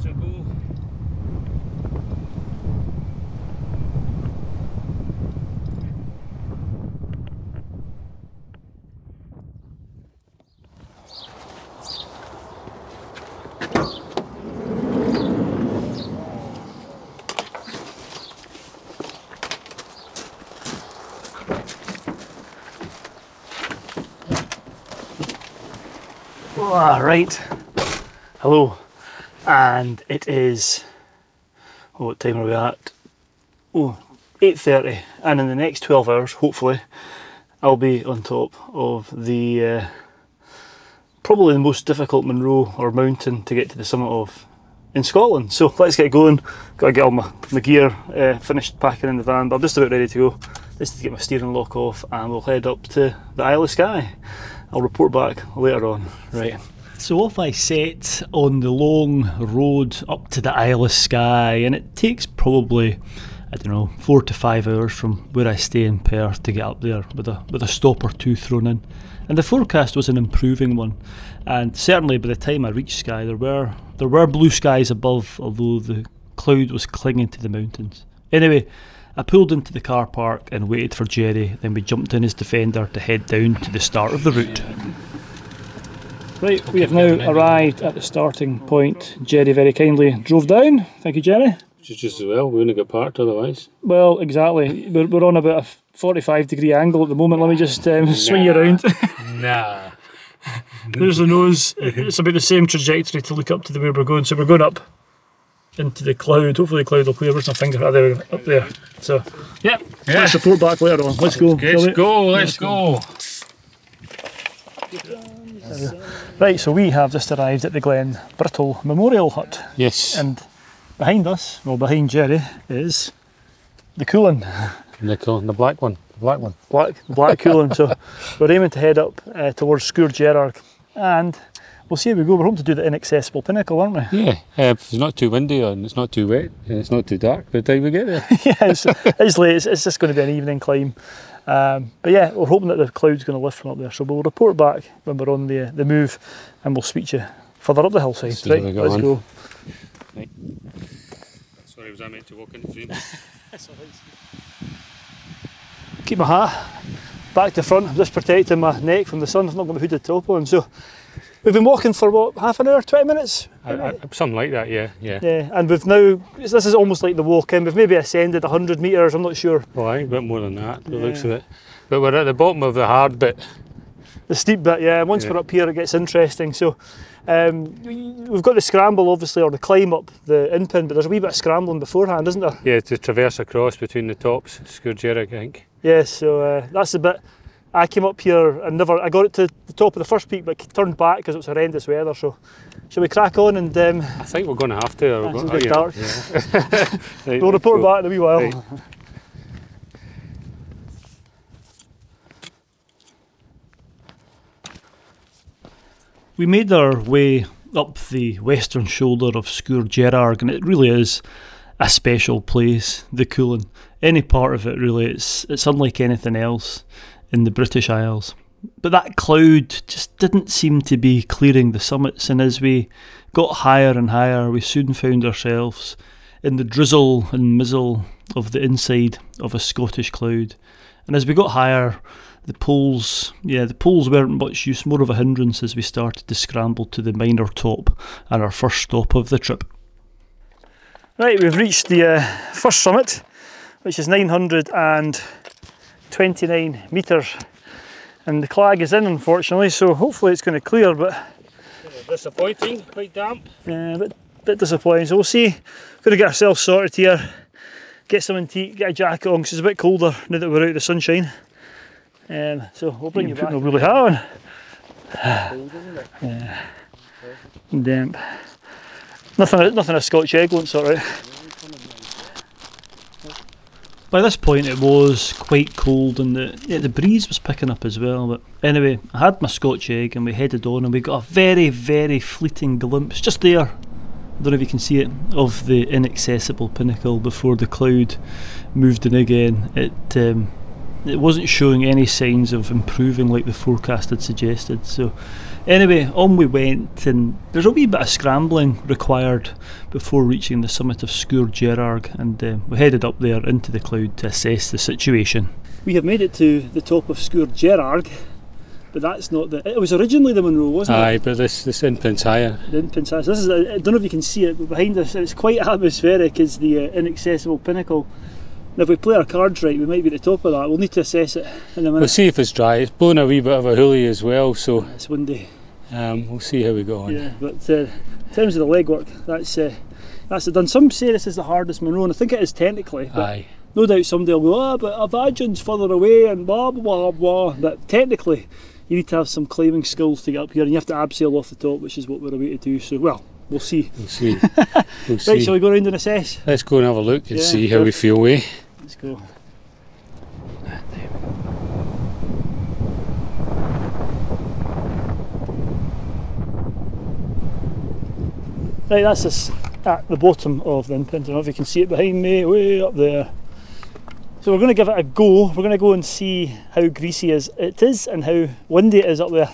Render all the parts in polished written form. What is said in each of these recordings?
as I go. Right, hello, and it is, what time are we at? 8:30, and in the next 12 hours, hopefully, I'll be on top of the, probably the most difficult Munro or mountain to get to the summit of in Scotland. So let's get going. Got to get all my gear finished packing in the van, but I'm just about ready to go. Just to get my steering lock off, and we'll head up to the Isle of Skye. I'll report back later on. Right. So off I set on the long road up to the Isle of Skye, and it takes probably, I don't know, 4 to 5 hours from where I stay in Perth to get up there with a stop or two thrown in. And the forecast was an improving one, and certainly by the time I reached Skye there were blue skies above, although the cloud was clinging to the mountains. Anyway, I pulled into the car park and waited for Jerry, then we jumped in his Defender to head down to the start of the route. Right, we have now arrived at the starting point. Jerry very kindly drove down. Thank you, Jerry. Just as well, we wouldn't get parked otherwise. Well, exactly. We're on about a 45-degree angle at the moment. Let me just swing you around. Nah. There's the nose. It's about the same trajectory to look up to the way we're going. So we're going up into the cloud. Hopefully the cloud will clear. Where's my finger? Oh, there we go. Up there. So, yeah. Let's report back later on. Let's go. Let's go. Right, so we have just arrived at the Glen Brittle Memorial Hut. Yes. And behind us, well behind Jerry, is the Cuillin. The black one. Black Cuillin. So we're aiming to head up towards Skye, and we'll see how we go. We're hoping to do the Inaccessible Pinnacle, aren't we? Yeah, if it's not too windy and it's not too wet and it's not too dark by the time we get there. Yeah, it's late. It's just going to be an evening climb. But yeah, we're hoping that the cloud's going to lift from up there, so we'll report back when we're on the move, and we'll speak to you further up the hillside. Right, let's go. Right. Sorry, was I meant to walk in the frame? Keep my hat back to front. I'm just protecting my neck from the sun. I've not got my hooded top on. So we've been walking for what, half an hour, 20 minutes? Something like that, yeah. Yeah, and we've now, this is almost like the walk in. We've maybe ascended 100 metres, I'm not sure. Well, a bit more than that, the looks of it. But we're at the bottom of the hard bit. The steep bit, yeah. Once we're up here, it gets interesting. So we've got the scramble, obviously, or the climb up the in-pin, but there's a wee bit of scrambling beforehand, isn't there? Yeah, to traverse across between the tops, Skye, I think. Yeah, so that's the bit. I came up here and I got it to the top of the first peak, but turned back because it was horrendous weather. So, shall we crack on and? I think we're going to have to. It's a bit dark. Yeah. Right, we'll report back in a wee while. Right. We made our way up the western shoulder of Skye, and it really is a special place, the Cuillin. Any part of it, really, it's unlike anything else in the British Isles. But that cloud just didn't seem to be clearing the summits, and as we got higher and higher, we soon found ourselves in the drizzle and mizzle of the inside of a Scottish cloud. And as we got higher, the poles weren't much use, more of a hindrance as we started to scramble to the minor top and our first stop of the trip. Right, we've reached the first summit, which is 929 metres, and the clag is in, unfortunately, so hopefully it's going to clear, but disappointing, quite damp. Yeah, a bit disappointing. So we'll see. Going to get ourselves sorted here, get something to eat, get a jacket on because it's a bit colder now that we're out of the sunshine. So we'll bring you back. Putting a woolly hat on. Yeah. Damp. Nothing a Scotch egg won't sort out. By this point it was quite cold, and the breeze was picking up as well, but anyway, I had my Scotch egg and we headed on, and we got a very, very fleeting glimpse just there, I don't know if you can see it, of the Inaccessible Pinnacle before the cloud moved in again. it wasn't showing any signs of improving like the forecast had suggested. So anyway, on we went, and there's a wee bit of scrambling required before reaching the summit of Skye Gerarg, and we headed up there into the cloud to assess the situation. We have made it to the top of Skye Gerarg, but that's not the... It was originally the Munro, wasn't it? Aye, but this Pinn's higher. The Pinn's higher. So this is, I don't know if you can see it, but behind us, it's quite atmospheric, is the Inaccessible Pinnacle. And if we play our cards right, we might be at the top of that. We'll need to assess it in a minute. We'll see if it's dry. It's blowing a wee bit of a hoolie as well, so it's windy. we'll see how we go on. Yeah, but in terms of the legwork, that's it done. Some say this is the hardest Munro, and I think it is technically. But Aye. no doubt somebody will go, but Avadjan's further away and blah blah blah. But technically, you need to have some climbing skills to get up here, and you have to abseil off the top, which is what we're away to do. So, well, we'll see. We'll see. We'll see. Right, shall we go around and assess? Let's go and have a look and Yeah, see how we feel, eh? Let's go. Right, that's us at the bottom of the Pinn. I don't know if you can see it behind me, way up there. So we're going to give it a go. We're going to go and see how greasy it is and how windy it is up there.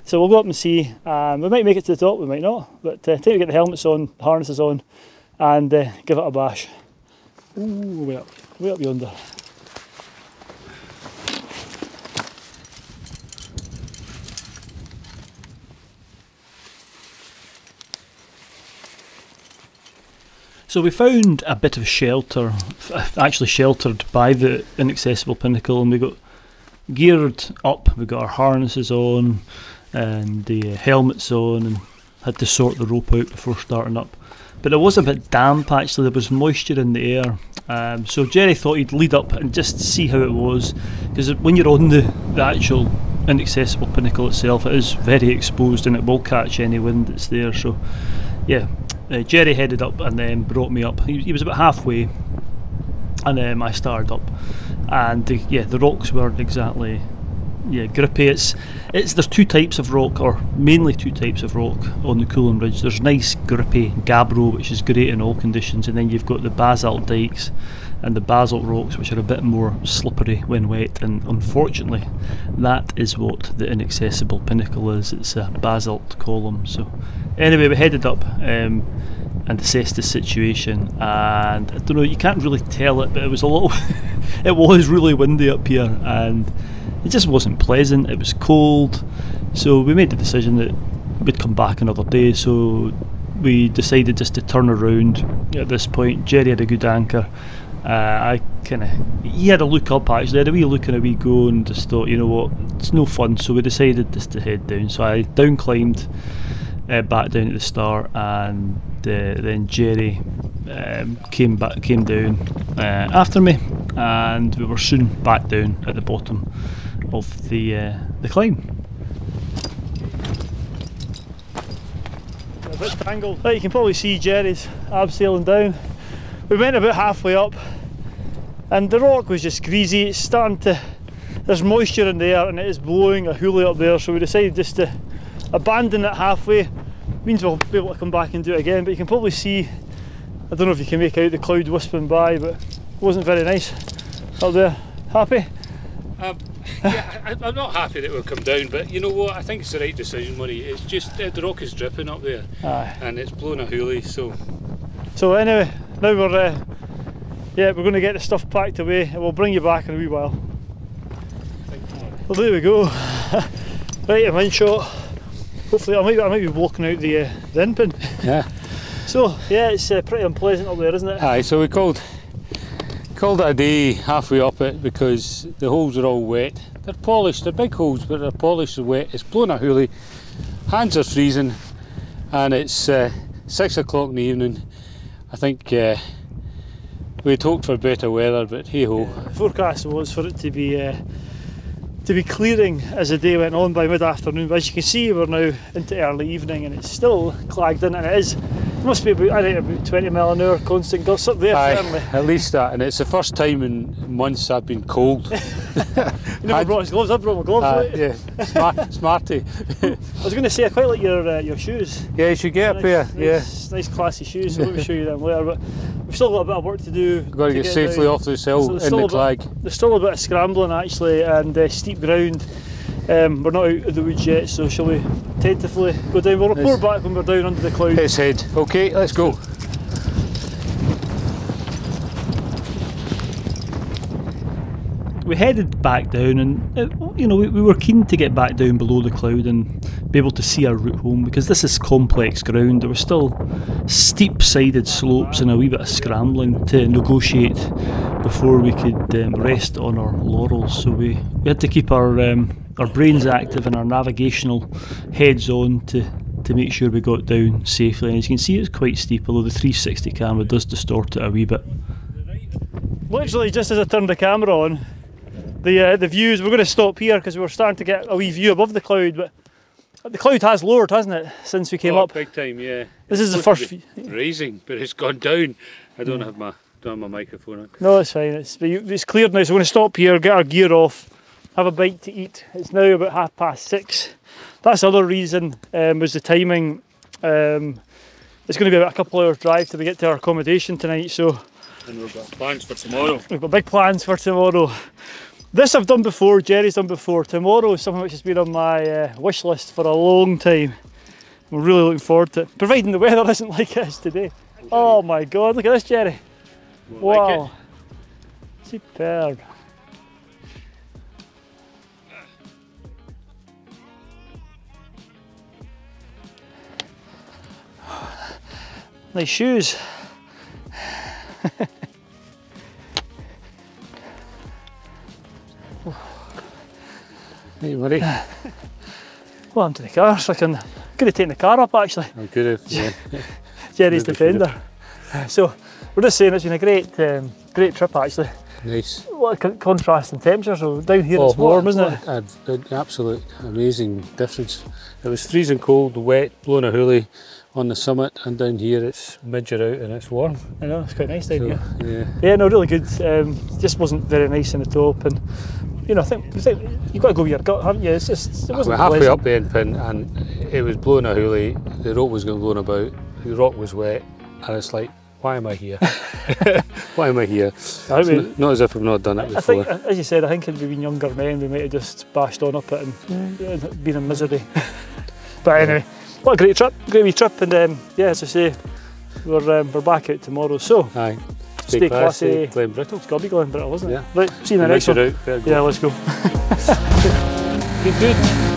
So we'll go up and see. We might make it to the top, we might not. But time to get the helmets on, harnesses on, and give it a bash. Ooh, way up yonder. So we found a bit of shelter, actually sheltered by the Inaccessible Pinnacle, and we got geared up, we got our harnesses on and the helmets on, and had to sort the rope out before starting up. But it was a bit damp actually, there was moisture in the air, so Jerry thought he'd lead up and just see how it was, because when you're on the actual Inaccessible Pinnacle itself, it is very exposed and it will catch any wind that's there. So yeah, Jerry headed up and then brought me up. He was about halfway, and then I started up, and the rocks weren't exactly grippy. There's two types of rock, or mainly two types of rock on the Cuillin Ridge. There's nice grippy gabbro, which is great in all conditions, and then you've got the basalt dikes and the basalt rocks, which are a bit more slippery when wet, and unfortunately that is what the Inaccessible Pinnacle is. It's a basalt column. So anyway, we headed up and assessed the situation, and I don't know, you can't really tell it, but it was a little it was really windy up here, and it just wasn't pleasant. It was cold, so we made the decision that we'd come back another day. So we decided just to turn around at this point. Jerry had a good anchor. He had a look up actually, had a wee look and a wee go, and just thought, you know what, it's no fun, so we decided just to head down. So I down climbed back down at the start, and then Jerry came down after me, and we were soon back down at the bottom of the climb. A bit tangled. Right, you can probably see Jerry's abseiling down. We went about halfway up, and the rock was just greasy. It's starting to, there's moisture in the air, and it is blowing a hoolie up there, so we decided just to abandon it halfway. Means we'll be able to come back and do it again, but you can probably see, I don't know if you can make out the cloud wisping by, but it wasn't very nice up there. Happy? Yeah, I'm not happy that we've come down, but you know what, I think it's the right decision, Murray. It's just the rock is dripping up there. Aye. And it's blowing a hoolie, so anyway, now we're going to get the stuff packed away, and we'll bring you back in a wee while. Well, there we go. Right, I'm in shot. Hopefully I might be walking out the Pinn. Yeah. So yeah, it's pretty unpleasant up there, isn't it? Aye, so we called it a day halfway up it, because the holes are all wet. They're polished, they're big holes, but they're polished and wet. It's blowing a hoolie, hands are freezing, and it's 6 o'clock in the evening. I think we'd hoped for better weather, but hey ho. Yeah, the forecast was for it to be clearing as the day went on by mid-afternoon, but as you can see we're now into early evening, and it's still clagged in, and it must be about 20 mile an hour constant gusts up there. Aye, certainly. at least that, and it's the first time in months I've been cold. You never brought his gloves. I brought my gloves. Yeah, smarty. I was going to say, I quite like your shoes. Yeah, you should get a pair. Nice classy shoes, so let me show you them later. But we've still got a bit of work to do. We've got to get safely off this hill in the clag. There's still a bit of scrambling actually, and steep ground. We're not out of the woods yet, so shall we tentatively go down? We'll report back when we're down under the cloud. Let's head. Okay, let's go. We headed back down, and you know, we were keen to get back down below the cloud and be able to see our route home, because this is complex ground. There were still steep sided slopes and a wee bit of scrambling to negotiate before we could rest on our laurels. So we had to keep our brains active and our navigational heads on to make sure we got down safely. And as you can see, it's quite steep, although the 360 camera does distort it a wee bit. Literally just as I turned the camera on, the views, we're going to stop here because we're starting to get a wee view above the cloud, but the cloud has lowered, hasn't it, since we came up? Big time, yeah. This is the first raising, but it's gone down. I don't have my microphone on. No, it's fine. It's cleared now, so we're going to stop here, get our gear off, have a bite to eat. It's now about 6:30. That's the other reason, was the timing. It's going to be about a couple hours drive till we get to our accommodation tonight. So. And we've got plans for tomorrow. We've got big plans for tomorrow. This I've done before, Jerry's done before. Tomorrow is something which has been on my wish list for a long time. We're really looking forward to it, providing the weather isn't like it is today. Oh my God, look at this, Jerry. Wow. Like it. Superb. Nice shoes. Hey, buddy. Well, I'm to the car, so I could have taken the car up actually. I could have, yeah. Jerry's Defender. So, we're just saying it's been a great trip actually. Nice. What a contrast in temperature, so down here it's warm, isn't it? An absolute amazing difference. It was freezing cold, wet, blowing a hoolie on the summit, and down here it's midge out and it's warm. I know, it's quite nice down here. Yeah. Yeah, no, really good. Just wasn't very nice in the top, and you know, I think you've got to go with your gut, haven't you? It wasn't. We're halfway up the end Pinn, and it was blowing a hoolie. The rope was going blown about. The rock was wet, and it's like, why am I here? Why am I here? I mean, not as if we've not done it before. I think, as you said, I think if we'd been younger men, we might have just bashed on up it and been in misery. But anyway, what a great trip, great wee trip, and yeah, as I say, we're back out tomorrow. So. Aye. Stay classy. Glen Brittle. It's got to be Glen Brittle, isn't it? Yeah. Right, see you in the next one. Yeah, let's go. Good.